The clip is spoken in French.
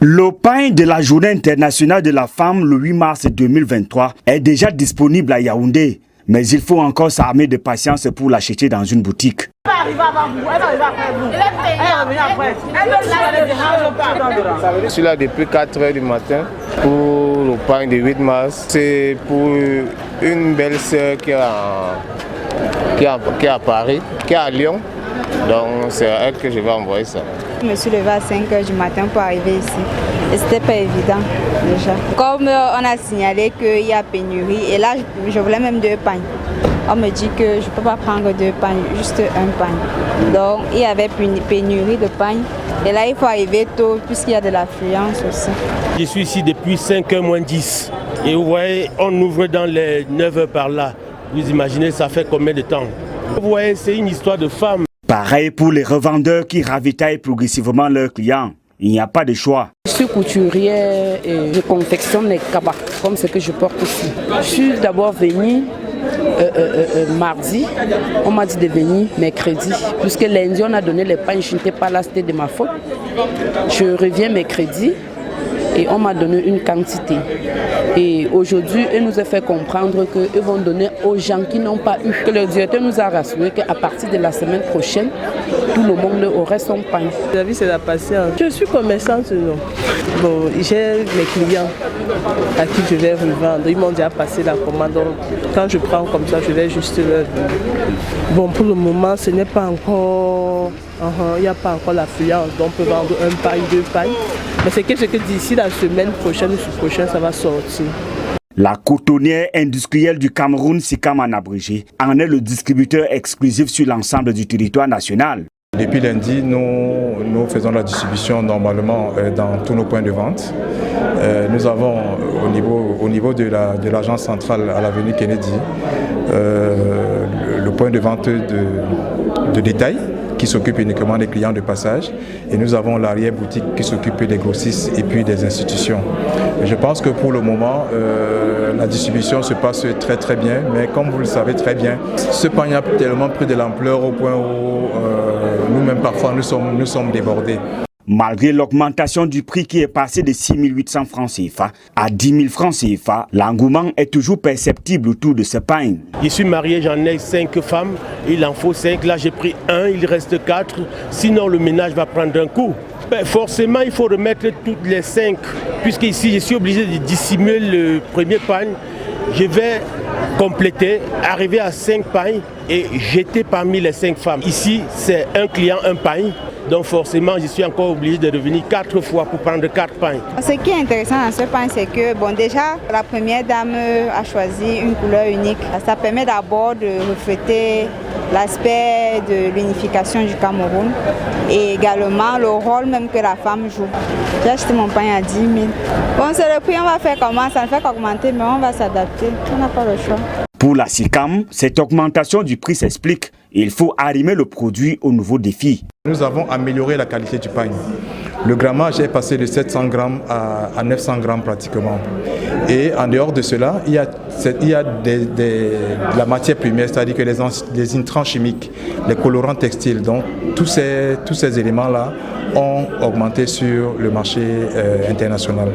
Le pain de la Journée internationale de la femme le 8 mars 2023 est déjà disponible à Yaoundé, mais il faut encore s'armer de patience pour l'acheter dans une boutique. Je suis là depuis 4 h du matin pour le pain du 8 mars. C'est pour une belle sœur qui est à Paris, qui est à Lyon. Donc c'est à elle que je vais envoyer ça. Je me suis levée à 5 h du matin pour arriver ici. Et c'était pas évident déjà. Comme on a signalé qu'il y a pénurie, et là je voulais même 2 pagnes. On me dit que je ne peux pas prendre 2 pagnes, juste un pagne. Donc il y avait pénurie de pagnes. Et là il faut arriver tôt puisqu'il y a de l'affluence aussi. Je suis ici depuis 5 h moins 10. Et vous voyez, on ouvre dans les 9 h par là. Vous imaginez ça fait combien de temps? Vous voyez, c'est une histoire de femmes. Pareil pour les revendeurs qui ravitaillent progressivement leurs clients. Il n'y a pas de choix. Je suis couturière et je confectionne les cabas, comme ce que je porte ici. Je suis d'abord venue mardi, on m'a dit de venir mercredi, puisque lundi on a donné les pains, je n'étais pas là, c'était de ma faute. Je reviens mercredi et on m'a donné une quantité. Et aujourd'hui, il nous a fait comprendre qu'ils vont donner aux gens qui n'ont pas eu. Que le directeur nous a rassuré qu'à partir de la semaine prochaine, tout le monde aurait son pain. La vie, c'est la patience. Je suis commerçante, non. Bon, j'ai mes clients à qui je vais revendre. Ils m'ont déjà passé la commande. Donc, quand je prends comme ça, je vais juste leur donner. Bon, pour le moment, ce n'est pas encore... Il n'y a pas encore l'affluence. Donc, on peut vendre un pain, 2 pailles. Mais c'est quelque chose que d'ici la semaine prochaine ou sous-prochaine, ça va sortir. La cotonnière industrielle du Cameroun, Sikam en abrégé, en est le distributeur exclusif sur l'ensemble du territoire national. Depuis lundi, nous faisons la distribution normalement dans tous nos points de vente. Nous avons au niveau de l'agence centrale à l'avenue Kennedy le point de vente de détail qui s'occupe uniquement des clients de passage, et nous avons l'arrière-boutique qui s'occupe des grossistes et puis des institutions. Je pense que pour le moment, la distribution se passe très très bien, mais comme vous le savez très bien, ce pain a tellement pris de l'ampleur au point où nous-mêmes parfois nous sommes débordés. Malgré l'augmentation du prix qui est passé de 6 800 francs CFA à 10 000 francs CFA, l'engouement est toujours perceptible autour de ce pain. Je suis marié, j'en ai 5 femmes, il en faut 5. Là j'ai pris 1, il reste 4, sinon le ménage va prendre un coup. Ben, forcément il faut remettre toutes les 5, puisque ici je suis obligé de dissimuler le premier pain. Je vais compléter, arriver à 5 pains et jeter parmi les 5 femmes. Ici c'est un client, un pain. Donc forcément, je suis encore obligé de revenir 4 fois pour prendre 4 pains. Ce qui est intéressant dans ce pain, c'est que bon, déjà, la première dame a choisi une couleur unique. Ça permet d'abord de refléter l'aspect de l'unification du Cameroun et également le rôle même que la femme joue. J'ai acheté mon pain à 10 000. Bon, c'est le prix, on va faire comment? Ça ne fait qu'augmenter, mais on va s'adapter. On n'a pas le choix. Pour la Sikam, cette augmentation du prix s'explique. Il faut arrimer le produit aux nouveaux défis. Nous avons amélioré la qualité du pain. Le grammage est passé de 700 grammes à 900 grammes pratiquement. Et en dehors de cela, il y a de la matière première, c'est-à-dire que les intrants chimiques, les colorants textiles. Donc tous ces éléments-là ont augmenté sur le marché international.